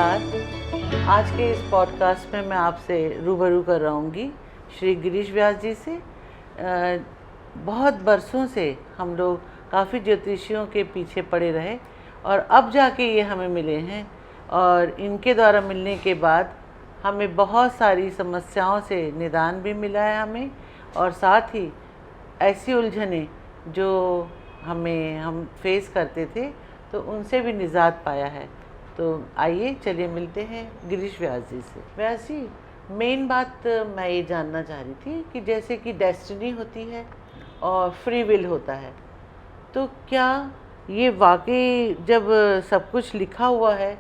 नमस्कार। आज के इस पॉडकास्ट में मैं आपसे रूबरू कर रहूँगी श्री गिरीश व्यास जी से। बहुत बरसों से हम लोग काफ़ी ज्योतिषियों के पीछे पड़े रहे और अब जाके ये हमें मिले हैं, और इनके द्वारा मिलने के बाद हमें बहुत सारी समस्याओं से निदान भी मिला है हमें, और साथ ही ऐसी उलझनें जो हम फेस करते थे तो उनसे भी निजात पाया है। तो आइए चलिए मिलते हैं गिरीश व्यास जी से। व्यास जी, मेन बात मैं ये जानना चाह रही थी कि जैसे कि डेस्टिनी होती है और फ्री विल होता है, तो क्या ये वाकई जब सब कुछ लिखा हुआ है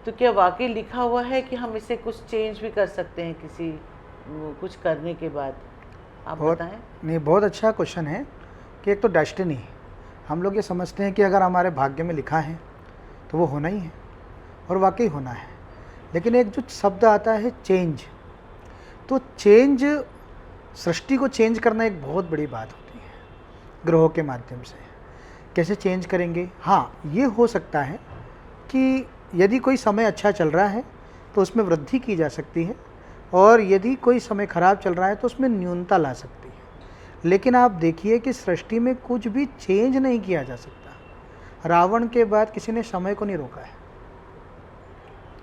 तो क्या वाकई लिखा हुआ है कि हम इसे कुछ चेंज भी कर सकते हैं किसी कुछ करने के बाद? आप बताएं। नहीं, बहुत अच्छा क्वेश्चन है कि एक तो डेस्टिनी, हम लोग ये समझते हैं कि अगर हमारे भाग्य में लिखा है तो वो होना ही है और वाकई होना है, लेकिन एक जो शब्द आता है चेंज, तो चेंज, सृष्टि को चेंज करना एक बहुत बड़ी बात होती है ग्रहों के माध्यम से। कैसे चेंज करेंगे? हाँ, ये हो सकता है कि यदि कोई समय अच्छा चल रहा है तो उसमें वृद्धि की जा सकती है, और यदि कोई समय खराब चल रहा है तो उसमें न्यूनता ला सकती है। लेकिन आप देखिए कि सृष्टि में कुछ भी चेंज नहीं किया जा सकता। रावण के बाद किसी ने समय को नहीं रोका है,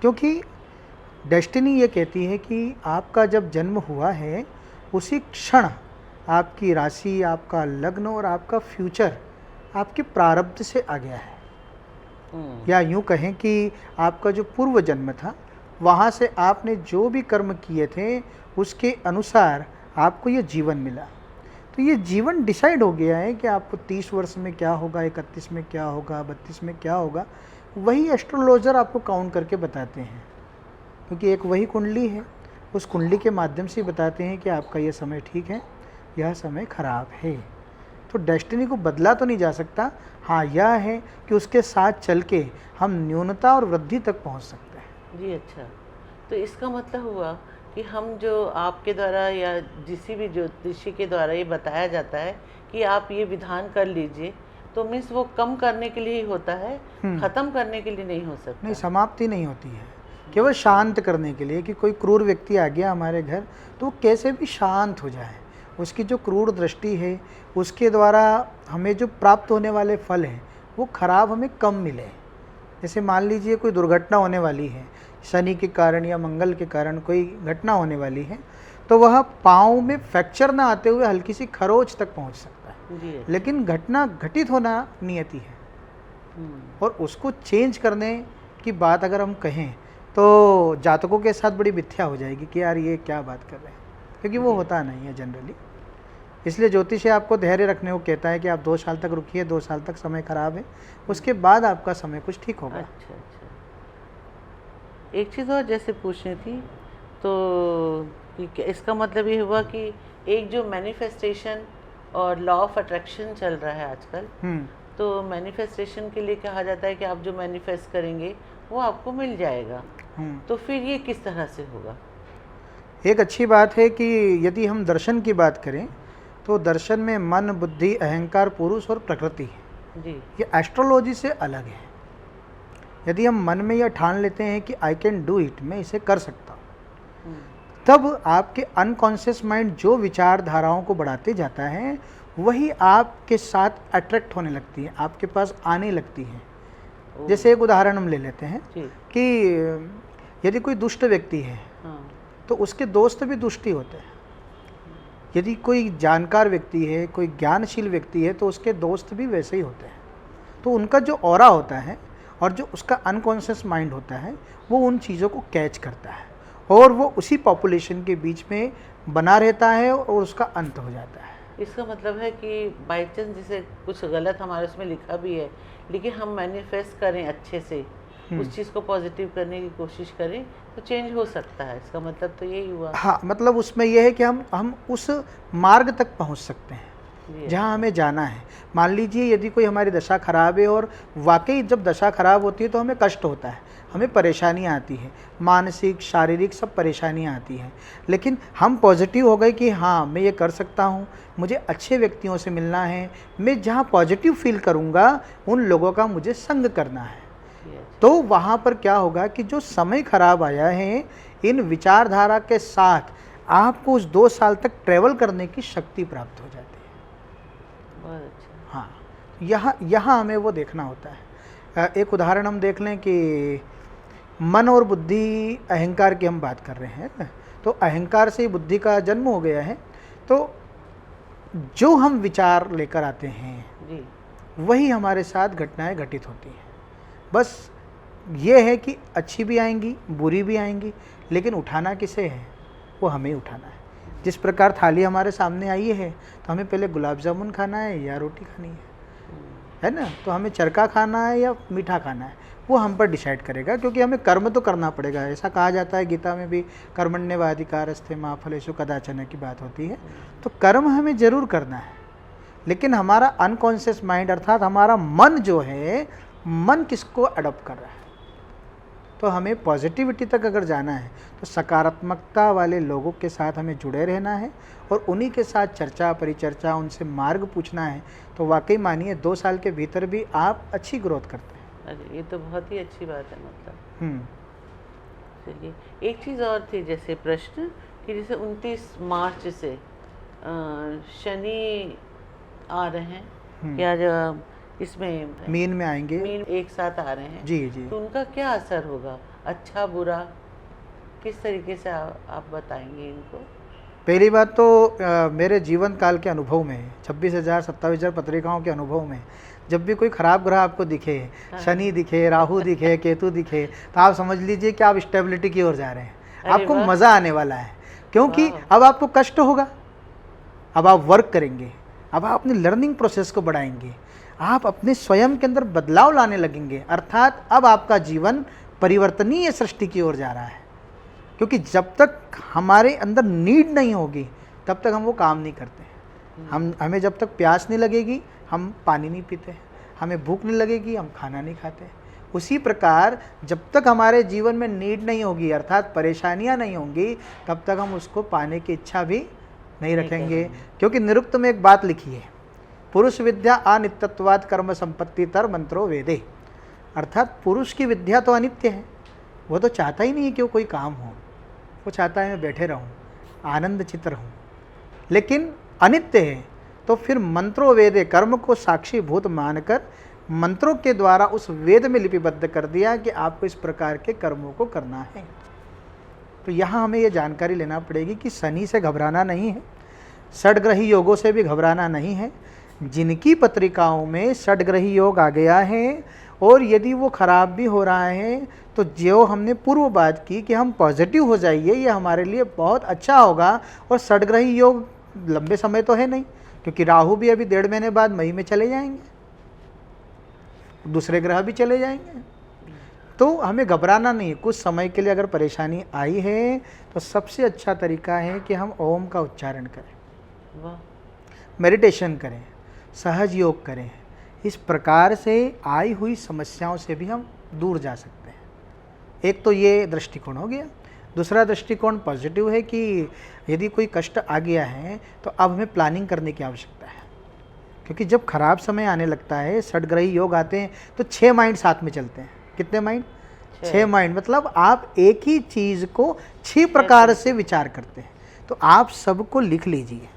क्योंकि डेस्टिनी ये कहती है कि आपका जब जन्म हुआ है उसी क्षण आपकी राशि, आपका लग्न और आपका फ्यूचर आपके प्रारब्ध से आ गया है। या यूँ कहें कि आपका जो पूर्व जन्म था वहाँ से आपने जो भी कर्म किए थे उसके अनुसार आपको ये जीवन मिला। तो ये जीवन डिसाइड हो गया है कि आपको 30 वर्ष में क्या होगा, 31 में क्या होगा, 32 में क्या होगा। वही एस्ट्रोलॉजर आपको काउंट करके बताते हैं, क्योंकि एक वही कुंडली है, उस कुंडली के माध्यम से बताते हैं कि आपका ये समय ठीक है, यह समय खराब है। तो डेस्टिनी को बदला तो नहीं जा सकता। हाँ, यह है कि उसके साथ चल के हम न्यूनता और वृद्धि तक पहुँच सकते हैं। जी अच्छा, तो इसका मतलब हुआ कि हम जो आपके द्वारा या किसी भी ज्योतिषी के द्वारा ये बताया जाता है कि आप ये विधान कर लीजिए, तो मीन्स वो कम करने के लिए ही होता है, ख़त्म करने के लिए नहीं हो सकता। नहीं, समाप्ति नहीं होती है, केवल शांत करने के लिए कि कोई क्रूर व्यक्ति आ गया हमारे घर तो वो कैसे भी शांत हो जाए। उसकी जो क्रूर दृष्टि है उसके द्वारा हमें जो प्राप्त होने वाले फल हैं वो खराब हमें कम मिले। जैसे मान लीजिए कोई दुर्घटना होने वाली है, शनि के कारण या मंगल के कारण कोई घटना होने वाली है, तो वह पाँव में फ्रैक्चर ना आते हुए हल्की सी खरोच तक पहुंच सकता है, लेकिन घटना घटित होना नियति है। और उसको चेंज करने की बात अगर हम कहें तो जातकों के साथ बड़ी मिथ्या हो जाएगी कि यार ये क्या बात कर रहे हैं, क्योंकि वो होता नहीं है जनरली। इसलिए ज्योतिष आपको धैर्य रखने को कहता है कि आप 2 साल तक रुकिए, 2 साल तक समय खराब है, उसके बाद आपका समय कुछ ठीक होगा। अच्छा, एक चीज़ और जैसे पूछनी थी, तो इसका मतलब ये हुआ कि एक जो मैनिफेस्टेशन और लॉ ऑफ अट्रैक्शन चल रहा है आजकल, तो मैनिफेस्टेशन के लिए कहा जाता है कि आप जो मैनिफेस्ट करेंगे वो आपको मिल जाएगा। तो फिर ये किस तरह से होगा? एक अच्छी बात है कि यदि हम दर्शन की बात करें तो दर्शन में मन, बुद्धि, अहंकार, पुरुष और प्रकृति है जी। ये एस्ट्रोलॉजी से अलग है। यदि हम मन में यह ठान लेते हैं कि आई कैन डू इट, मैं इसे कर सकता हूँ, तब आपके अनकॉन्शियस माइंड जो विचारधाराओं को बढ़ाते जाता है वही आपके साथ अट्रैक्ट होने लगती है, आपके पास आने लगती है। जैसे एक उदाहरण हम ले लेते हैं कि यदि कोई दुष्ट व्यक्ति है तो उसके दोस्त भी दुष्ट ही होते हैं। यदि कोई जानकार व्यक्ति है, कोई ज्ञानशील व्यक्ति है, तो उसके दोस्त भी वैसे ही होते हैं। तो उनका जो ऑरा होता है और जो उसका अनकॉन्शियस माइंड होता है वो उन चीज़ों को कैच करता है और वो उसी पॉपुलेशन के बीच में बना रहता है और उसका अंत हो जाता है। इसका मतलब है कि बाई चांस जैसे कुछ गलत हमारे उसमें लिखा भी है, लेकिन हम मैनिफेस्ट करें अच्छे से, उस चीज़ को पॉजिटिव करने की कोशिश करें तो चेंज हो सकता है। इसका मतलब तो यही हुआ। हाँ, मतलब उसमें यह है कि हम उस मार्ग तक पहुंच सकते हैं जहां हमें जाना है। मान लीजिए यदि कोई हमारी दशा खराब है, और वाकई जब दशा खराब होती है तो हमें कष्ट होता है, हमें परेशानियाँ आती हैं, मानसिक, शारीरिक सब परेशानियाँ आती हैं, लेकिन हम पॉजिटिव हो गए कि हाँ मैं ये कर सकता हूँ, मुझे अच्छे व्यक्तियों से मिलना है, मैं जहाँ पॉजिटिव फील करूँगा उन लोगों का मुझे संग करना है। तो वहाँ पर क्या होगा कि जो समय खराब आया है, इन विचारधारा के साथ आपको उस 2 साल तक ट्रेवल करने की शक्ति प्राप्त हो जाती है। बहुत अच्छा। हाँ, यहाँ हमें वो देखना होता है। एक उदाहरण हम देख लें कि मन और बुद्धि, अहंकार की हम बात कर रहे हैं, तो अहंकार से ही बुद्धि का जन्म हो गया है। तो जो हम विचार लेकर आते हैं जी, वही हमारे साथ घटनाएं घटित होती हैं। बस ये है कि अच्छी भी आएंगी, बुरी भी आएंगी, लेकिन उठाना किसे है? वो हमें ही उठाना है। जिस प्रकार थाली हमारे सामने आई है, तो हमें पहले गुलाब जामुन खाना है या रोटी खानी है ना? तो हमें चरखा खाना है या मीठा खाना है, वो हम पर डिसाइड करेगा, क्योंकि हमें कर्म तो करना पड़ेगा। ऐसा कहा जाता है गीता में भी, कर्मण्येवाधिकारस्ते मा फलेषु कदाचन की बात होती है। तो कर्म हमें जरूर करना है, लेकिन हमारा अनकॉन्शियस माइंड अर्थात हमारा मन जो है, मन किसको अडॉप्ट कर रहा है। तो हमें पॉजिटिविटी तक अगर जाना है तो सकारात्मकता वाले लोगों के साथ हमें जुड़े रहना है और उन्हीं के साथ चर्चा परिचर्चा, उनसे मार्ग पूछना है। तो वाकई मानिए 2 साल के भीतर भी आप अच्छी ग्रोथ करते हैं। अरे ये तो बहुत ही अच्छी बात है। मतलब चलिए, एक चीज़ और थी, जैसे प्रश्न कि जैसे 29 मार्च से शनि आ रहे हैं, क्या जो इसमें मीन में आएंगे, मीन एक साथ आ रहे हैं जी जी, तो उनका क्या असर होगा, अच्छा बुरा, किस तरीके से आप बताएंगे इनको? पहली बात तो मेरे जीवन काल के अनुभव में, 26,000-27,000 पत्रिकाओं के अनुभव में, जब भी कोई खराब ग्रह आपको दिखे, शनि दिखे, राहु दिखे, केतु दिखे, तो आप समझ लीजिए कि आप स्टेबिलिटी की ओर जा रहे हैं। आपको मज़ा आने वाला है, क्योंकि अब आपको कष्ट होगा, अब आप वर्क करेंगे, अब आप अपनी लर्निंग प्रोसेस को बढ़ाएंगे, आप अपने स्वयं के अंदर बदलाव लाने लगेंगे। अर्थात अब आपका जीवन परिवर्तनीय सृष्टि की ओर जा रहा है। क्योंकि जब तक हमारे अंदर नीड नहीं होगी, तब तक हम वो काम नहीं करते। हमें जब तक प्यास नहीं लगेगी, हम पानी नहीं पीते। हमें भूख नहीं लगेगी, हम खाना नहीं खाते। उसी प्रकार जब तक हमारे जीवन में नीड नहीं होगी, अर्थात परेशानियां नहीं होंगी, तब तक हम उसको पाने की इच्छा भी नहीं रखेंगे। क्योंकि निरुक्त में एक बात लिखी है, पुरुष विद्या अनित्यत्वाद कर्म संपत्ति तर मंत्रो वेदे। अर्थात पुरुष की विद्या तो अनित्य है, वो तो चाहता ही नहीं है कि वो कोई काम हो, वो चाहता है मैं बैठे रहूं, आनंद चित्त रहूं। लेकिन अनित्य है, तो फिर मंत्रो वेदे, कर्म को साक्षी भूत मानकर मंत्रों के द्वारा उस वेद में लिपिबद्ध कर दिया कि आपको इस प्रकार के कर्मों को करना है। तो यहाँ हमें ये जानकारी लेना पड़ेगी कि शनि से घबराना नहीं है, षडग्रही योगों से भी घबराना नहीं है। जिनकी पत्रिकाओं में षडग्रही योग आ गया है और यदि वो खराब भी हो रहा है, तो जो हमने पूर्व बात की कि हम पॉजिटिव हो जाइए, ये हमारे लिए बहुत अच्छा होगा। और षडग्रही योग लंबे समय तो है नहीं, क्योंकि राहु भी अभी 1.5 महीने बाद मई में चले जाएंगे, दूसरे ग्रह भी चले जाएंगे। तो हमें घबराना नहीं। कुछ समय के लिए अगर परेशानी आई है, तो सबसे अच्छा तरीका है कि हम ओम का उच्चारण करें, मेडिटेशन करें, सहज योग करें। इस प्रकार से आई हुई समस्याओं से भी हम दूर जा सकते हैं। एक तो ये दृष्टिकोण हो गया। दूसरा दृष्टिकोण पॉजिटिव है कि यदि कोई कष्ट आ गया है, तो अब हमें प्लानिंग करने की आवश्यकता है। क्योंकि जब खराब समय आने लगता है, षडग्रही योग आते हैं, तो 6 माइंड साथ में चलते हैं। कितने माइंड? 6 माइंड। मतलब आप एक ही चीज़ को 6 प्रकार से विचार करते हैं। तो आप सबको लिख लीजिए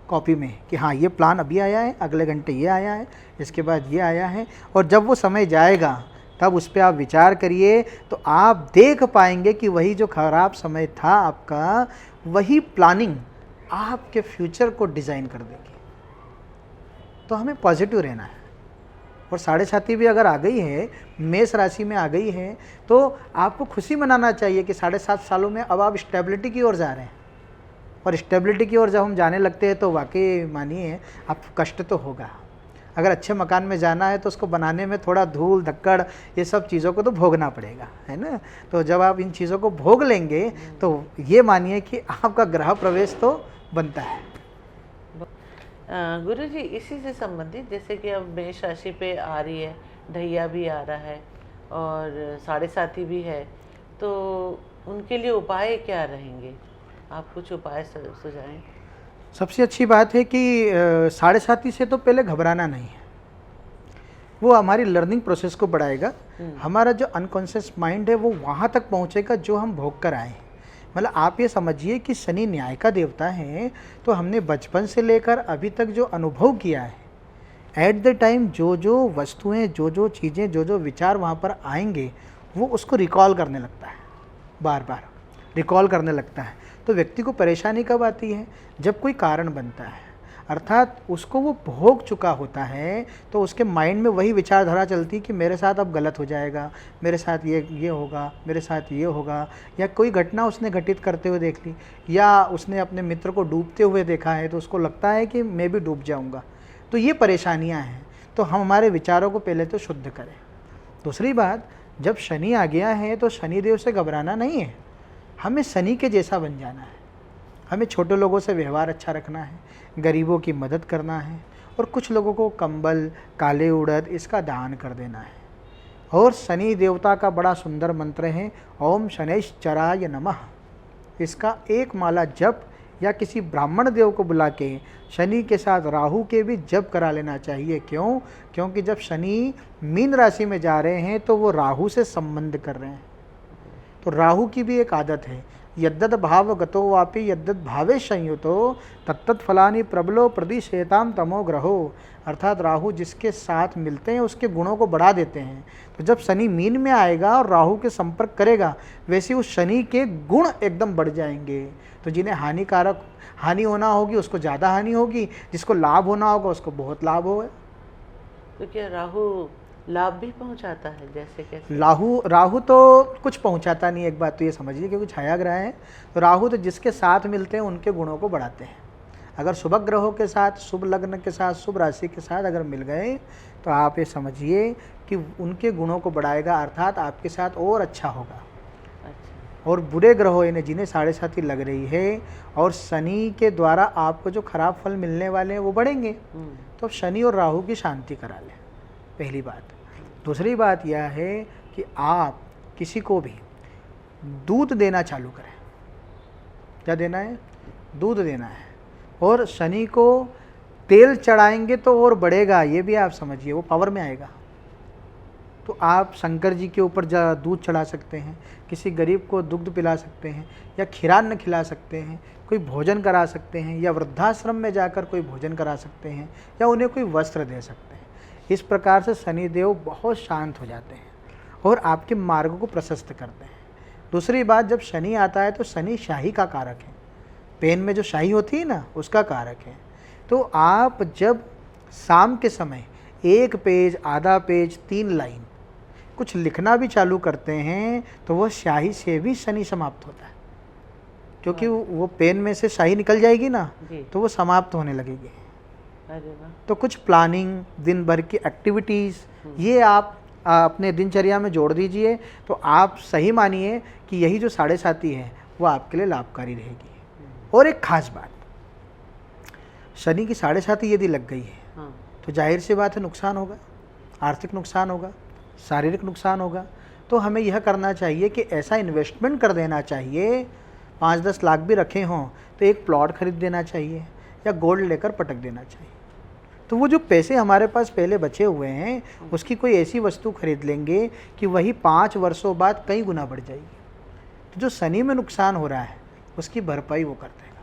कॉपी में कि हाँ, ये प्लान अभी आया है, अगले घंटे ये आया है, इसके बाद ये आया है। और जब वो समय जाएगा, तब उस पर आप विचार करिए, तो आप देख पाएंगे कि वही जो खराब समय था आपका, वही प्लानिंग आपके फ्यूचर को डिज़ाइन कर देगी। तो हमें पॉजिटिव रहना है। और 7.5 भी अगर आ गई है, मेष राशि में आ गई है, तो आपको खुशी मनाना चाहिए कि 7.5 सालों में अब आप स्टेबिलिटी की ओर जा रहे हैं। और स्टेबिलिटी की ओर जब हम जाने लगते हैं, तो वाकई मानिए आपको कष्ट तो होगा। अगर अच्छे मकान में जाना है, तो उसको बनाने में थोड़ा धूल धक्कड़, ये सब चीज़ों को तो भोगना पड़ेगा, है ना। तो जब आप इन चीज़ों को भोग लेंगे, तो ये मानिए कि आपका गृह प्रवेश तो बनता है। गुरुजी, इसी से संबंधित, जैसे कि अब मेष राशि पे आ रही है, ढैया भी आ रहा है और 7.5 भी है, तो उनके लिए उपाय क्या रहेंगे? आप कुछ उपाय सुझाएं। सबसे अच्छी बात है कि 7.5 से तो पहले घबराना नहीं है। वो हमारी लर्निंग प्रोसेस को बढ़ाएगा। हमारा जो अनकॉन्शियस माइंड है वो वहाँ तक पहुँचेगा जो हम भोग कर आए हैं। मतलब आप ये समझिए कि शनि न्याय का देवता है, तो हमने बचपन से लेकर अभी तक जो अनुभव किया है, एट द टाइम जो जो वस्तुएं, जो जो चीज़ें, जो जो विचार वहाँ पर आएंगे वो उसको रिकॉल करने लगता है, बार बार रिकॉल करने लगता है। तो व्यक्ति को परेशानी कब आती है? जब कोई कारण बनता है, अर्थात उसको वो भोग चुका होता है, तो उसके माइंड में वही विचारधारा चलती कि मेरे साथ अब गलत हो जाएगा, मेरे साथ ये होगा, मेरे साथ ये होगा, या कोई घटना उसने घटित करते हुए देख ली, या उसने अपने मित्र को डूबते हुए देखा है तो उसको लगता है कि मैं भी डूब जाऊंगा। तो ये परेशानियां हैं। तो हम हमारे विचारों को पहले तो शुद्ध करें। दूसरी बात, जब शनि आ गया है तो शनिदेव से घबराना नहीं है, हमें शनि के जैसा बन जाना है। हमें छोटे लोगों से व्यवहार अच्छा रखना है, गरीबों की मदद करना है, और कुछ लोगों को कंबल, काले उड़द इसका दान कर देना है। और शनि देवता का बड़ा सुंदर मंत्र है, ओम शनैश्चराय नमः। इसका एक माला जप या किसी ब्राह्मण देव को बुला के शनि के साथ राहु के भी जप करा लेना चाहिए। क्यों? क्योंकि जब शनि मीन राशि में जा रहे हैं तो वो राहु से संबंध कर रहे हैं। तो राहु की भी एक आदत है, यद्दत भाव गतो वापि यद्दत भावे संयुतो तत्तत् फलानि प्रबलो प्रदिशेताम तमो ग्रहो। अर्थात राहु जिसके साथ मिलते हैं उसके गुणों को बढ़ा देते हैं। तो जब शनि मीन में आएगा और राहु के संपर्क करेगा, वैसे उस शनि के गुण एकदम बढ़ जाएंगे। तो जिन्हें हानि होना होगी उसको ज़्यादा हानि होगी, जिसको लाभ होना होगा उसको बहुत लाभ होगा। तो क्या राहु लाभ भी पहुंचाता है? जैसे कैसे? राहु तो कुछ पहुंचाता नहीं, एक बात तो ये समझिए, क्योंकि छाया ग्रह है। तो राहु तो जिसके साथ मिलते हैं उनके गुणों को बढ़ाते हैं। अगर शुभ ग्रहों के साथ, शुभ लग्न के साथ, शुभ राशि के साथ अगर मिल गए तो आप ये समझिए कि उनके गुणों को बढ़ाएगा, अर्थात आपके साथ और अच्छा होगा। और बुरे ग्रहों यानी जिन्हें 7.5 लग रही है और शनि के द्वारा आपको जो खराब फल मिलने वाले हैं वो बढ़ेंगे। तो शनि और राहु की शांति करा लें, पहली बात। दूसरी बात यह है कि आप किसी को भी दूध देना चालू करें। क्या देना है? दूध देना है। और शनि को तेल चढ़ाएंगे तो और बढ़ेगा, ये भी आप समझिए, वो पावर में आएगा। तो आप शंकर जी के ऊपर दूध चढ़ा सकते हैं, किसी गरीब को दुग्ध पिला सकते हैं, या खिरान्न खिला सकते हैं, कोई भोजन करा सकते हैं, या वृद्धाश्रम में जाकर कोई भोजन करा सकते हैं, या उन्हें कोई वस्त्र दे सकते हैं। इस प्रकार से शनिदेव बहुत शांत हो जाते हैं और आपके मार्ग को प्रशस्त करते हैं। दूसरी बात, जब शनि आता है तो शनि शाही का कारक है, पेन में जो शाही होती है ना उसका कारक है। तो आप जब शाम के समय 1 पेज, आधा पेज, 3 लाइन कुछ लिखना भी चालू करते हैं तो वह स्याही से भी शनि समाप्त होता है, क्योंकि वो पेन में से स्याही निकल जाएगी ना तो वो समाप्त होने लगेगी। तो कुछ प्लानिंग, दिन भर की एक्टिविटीज़ ये आप अपने दिनचर्या में जोड़ दीजिए, तो आप सही मानिए कि यही जो 7.5 है वो आपके लिए लाभकारी रहेगी। और एक खास बात, शनि की 7.5 यदि लग गई है तो जाहिर सी बात है नुकसान होगा, आर्थिक नुकसान होगा, शारीरिक नुकसान होगा। तो हमें यह करना चाहिए कि ऐसा इन्वेस्टमेंट कर देना चाहिए, 5-10 लाख भी रखे हों तो एक प्लॉट खरीद देना चाहिए या गोल्ड लेकर पटक देना चाहिए। तो वो जो पैसे हमारे पास पहले बचे हुए हैं उसकी कोई ऐसी वस्तु खरीद लेंगे कि वही 5 वर्षों बाद कई गुना बढ़ जाएगी। तो जो शनि में नुकसान हो रहा है उसकी भरपाई वो कर देगा।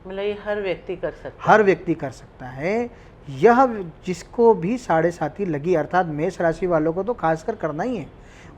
मतलब ये हर व्यक्ति कर सकता है? हर व्यक्ति कर सकता है। यह जिसको भी 7.5 लगी, अर्थात मेष राशि वालों को तो खासकर करना ही है,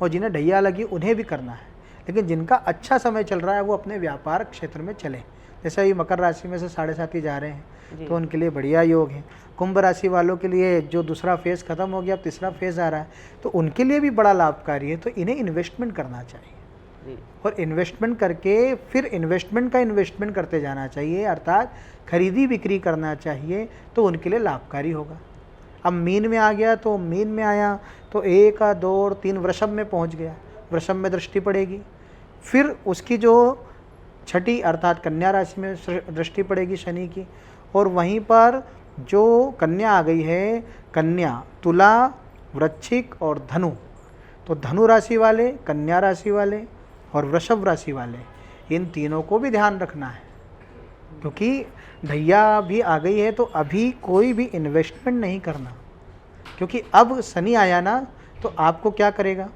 और जिन्हें ढैया लगी उन्हें भी करना है। लेकिन जिनका अच्छा समय चल रहा है वो अपने व्यापार क्षेत्र में चले। जैसे अभी मकर राशि में से 7.5 जा रहे हैं तो उनके लिए बढ़िया योग है। कुंभ राशि वालों के लिए जो दूसरा फेज़ ख़त्म हो गया, अब तीसरा फेज़ आ रहा है, तो उनके लिए भी बड़ा लाभकारी है। तो इन्हें इन्वेस्टमेंट करना चाहिए और इन्वेस्टमेंट करके फिर इन्वेस्टमेंट का इन्वेस्टमेंट करते जाना चाहिए, अर्थात खरीदी बिक्री करना चाहिए, तो उनके लिए लाभकारी होगा। अब मीन में आ गया तो मीन में आया तो 1, 2 और 3 वृषभ में पहुंच गया, वृषभ में दृष्टि पड़ेगी। फिर उसकी जो छठी अर्थात कन्या राशि में दृष्टि पड़ेगी शनि की, और वहीं पर जो कन्या आ गई है, कन्या, तुला, वृश्चिक और धनु, तो धनु राशि वाले, कन्या राशि वाले और वृषभ राशि वाले, इन तीनों को भी ध्यान रखना है, क्योंकि ढैया भी आ गई है। तो अभी कोई भी इन्वेस्टमेंट नहीं करना, क्योंकि अब शनि आया ना, तो आपको क्या करेगा,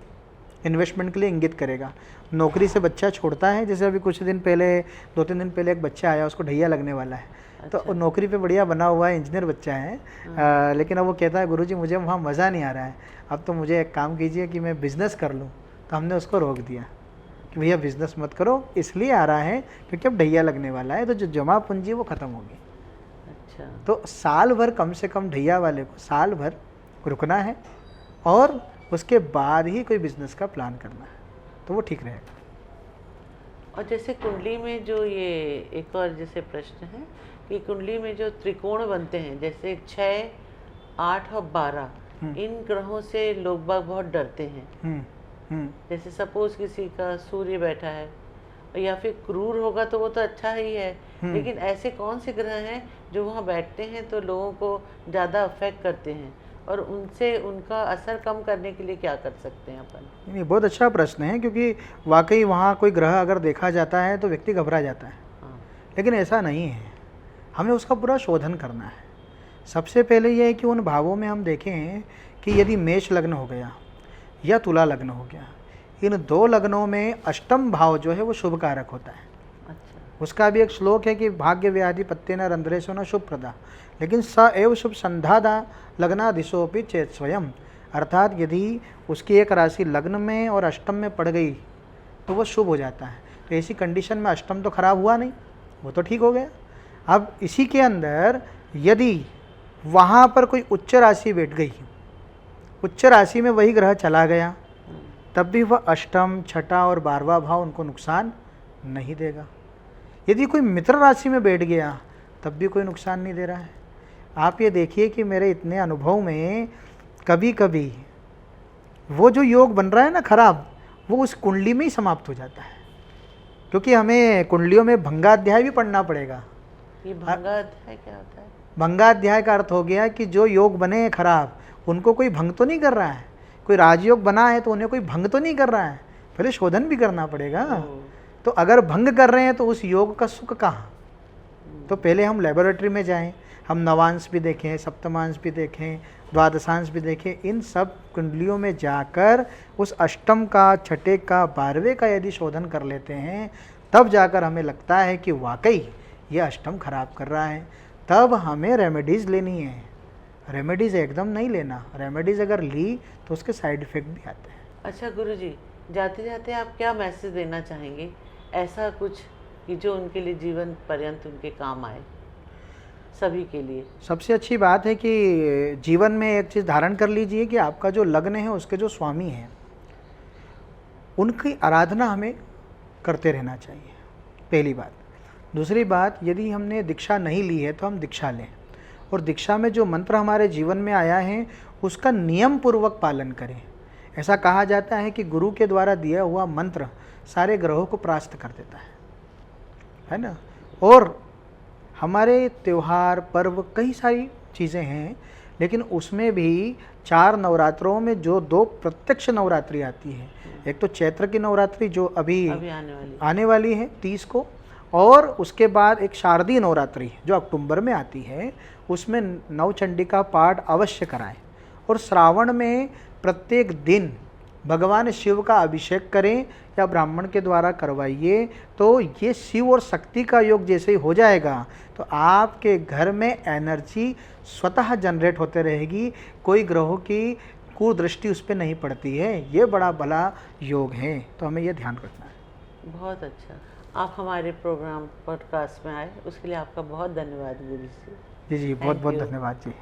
इन्वेस्टमेंट के लिए इंगित करेगा। नौकरी से बच्चा छोड़ता है, जैसे अभी कुछ दिन पहले, 2-3 दिन पहले एक बच्चा आया, उसको ढैया लगने वाला है। अच्छा। तो नौकरी पे बढ़िया बना हुआ है, इंजीनियर बच्चा है, लेकिन अब वो कहता है गुरुजी मुझे वहाँ मज़ा नहीं आ रहा है, अब तो मुझे एक काम कीजिए कि मैं बिज़नेस कर लूँ। तो हमने उसको रोक दिया कि भैया बिज़नेस मत करो, इसलिए आ रहा है क्योंकि अब ढैया लगने वाला है, तो जो जमा पूंजी वो ख़त्म होगी। अच्छा। तो साल भर कम से कम ढैया वाले को साल भर रुकना है और उसके बाद ही कोई बिज़नेस का प्लान करना है, तो वो ठीक रहेगा। और जैसे कुंडली में जो ये एक और जैसे प्रश्न है कि कुंडली में जो त्रिकोण बनते हैं, जैसे 6, 8 और 12, इन ग्रहों से लोग बाग बहुत डरते हैं। जैसे सपोज किसी का सूर्य बैठा है या फिर क्रूर होगा तो वो तो अच्छा ही है, लेकिन ऐसे कौन से ग्रह हैं जो वहाँ बैठते हैं तो लोगों को ज़्यादा अफेक्ट करते हैं, और उनसे उनका असर कम करने के लिए क्या कर सकते हैं अपन? नहीं, बहुत अच्छा प्रश्न है, क्योंकि वाकई वहाँ कोई ग्रह अगर देखा जाता है तो व्यक्ति घबरा जाता है। हाँ। लेकिन ऐसा नहीं है, हमें उसका पूरा शोधन करना है। सबसे पहले यह है कि उन भावों में हम देखें कि यदि मेष लग्न हो गया या तुला लग्न हो गया, इन 2 लग्नों में अष्टम भाव जो है वो शुभ कारक होता है। अच्छा। उसका भी एक श्लोक है कि भाग्य व्याधि पत्ते न रंध्रेशो न शुभ प्रदा, लेकिन स एव शुभ संधादा लग्नादिशोपि चेत स्वयं। अर्थात यदि उसकी एक राशि लग्न में और अष्टम में पड़ गई तो वो शुभ हो जाता है। तो ऐसी कंडीशन में अष्टम तो खराब हुआ नहीं, वो तो ठीक हो गया। अब इसी के अंदर यदि वहाँ पर कोई उच्च राशि बैठ गई, उच्च राशि में वही ग्रह चला गया, तब भी वह अष्टम, छठा और 12वां भाव उनको नुकसान नहीं देगा। यदि कोई मित्र राशि में बैठ गया तब भी कोई नुकसान नहीं दे रहा है। आप ये देखिए कि मेरे इतने अनुभव में कभी कभी वो जो योग बन रहा है ना खराब, वो उस कुंडली में ही समाप्त हो जाता है, क्योंकि हमें कुंडलियों में भंगाध्याय भी पढ़ना पड़ेगा। ये भंगाध्याय क्या होता है? भंगाध्याय का अर्थ हो गया कि जो योग बने हैं खराब, उनको कोई भंग तो नहीं कर रहा है। कोई राजयोग बना है तो उन्हें कोई भंग तो नहीं कर रहा है, पहले शोधन भी करना पड़ेगा। तो अगर भंग कर रहे हैं तो उस योग का सुख कहाँ? तो पहले हम लेबोरेटरी में जाएं, हम नवांश भी देखें, सप्तमांश भी देखें, द्वादशांश भी देखें, इन सब कुंडलियों में जाकर उस अष्टम का, छठे का, 12वें का यदि शोधन कर लेते हैं, तब जाकर हमें लगता है कि वाकई ये अष्टम खराब कर रहा है। तब हमें रेमेडीज़ लेनी है। रेमेडीज़ एकदम नहीं लेना, रेमेडीज़ अगर ली तो उसके साइड इफ़ेक्ट भी आते हैं। अच्छा गुरुजी, जाते जाते आप क्या मैसेज देना चाहेंगे, ऐसा कुछ कि जो उनके लिए जीवन पर्यंत उनके काम आए, सभी के लिए? सबसे अच्छी बात है कि जीवन में एक चीज़ धारण कर लीजिए कि आपका जो लग्न है उसके जो स्वामी हैं उनकी आराधना हमें करते रहना चाहिए, पहली बात। दूसरी बात, यदि हमने दीक्षा नहीं ली है तो हम दीक्षा लें, और दीक्षा में जो मंत्र हमारे जीवन में आया है उसका नियम पूर्वक पालन करें। ऐसा कहा जाता है कि गुरु के द्वारा दिया हुआ मंत्र सारे ग्रहों को परास्त कर देता है ना। और हमारे त्यौहार, पर्व, कई सारी चीज़ें हैं, लेकिन उसमें भी 4 नवरात्रों में जो 2 प्रत्यक्ष नवरात्रि आती है, एक तो चैत्र की नवरात्रि जो अभी आने वाली है 30 को, और उसके बाद एक शारदीय नवरात्रि जो अक्टूबर में आती है, उसमें नवचंडी का पाठ अवश्य कराएं। और श्रावण में प्रत्येक दिन भगवान शिव का अभिषेक करें या ब्राह्मण के द्वारा करवाइए, तो ये शिव और शक्ति का योग जैसे ही हो जाएगा तो आपके घर में एनर्जी स्वतः जनरेट होते रहेगी, कोई ग्रहों की कुदृष्टि उस पर नहीं पड़ती है। ये बड़ा भला योग है, तो हमें ये ध्यान रखना है। बहुत अच्छा, आप हमारे प्रोग्राम पॉडकास्ट में आए, उसके लिए आपका बहुत धन्यवाद गुरु जी। जी बहुत बहुत धन्यवाद जी।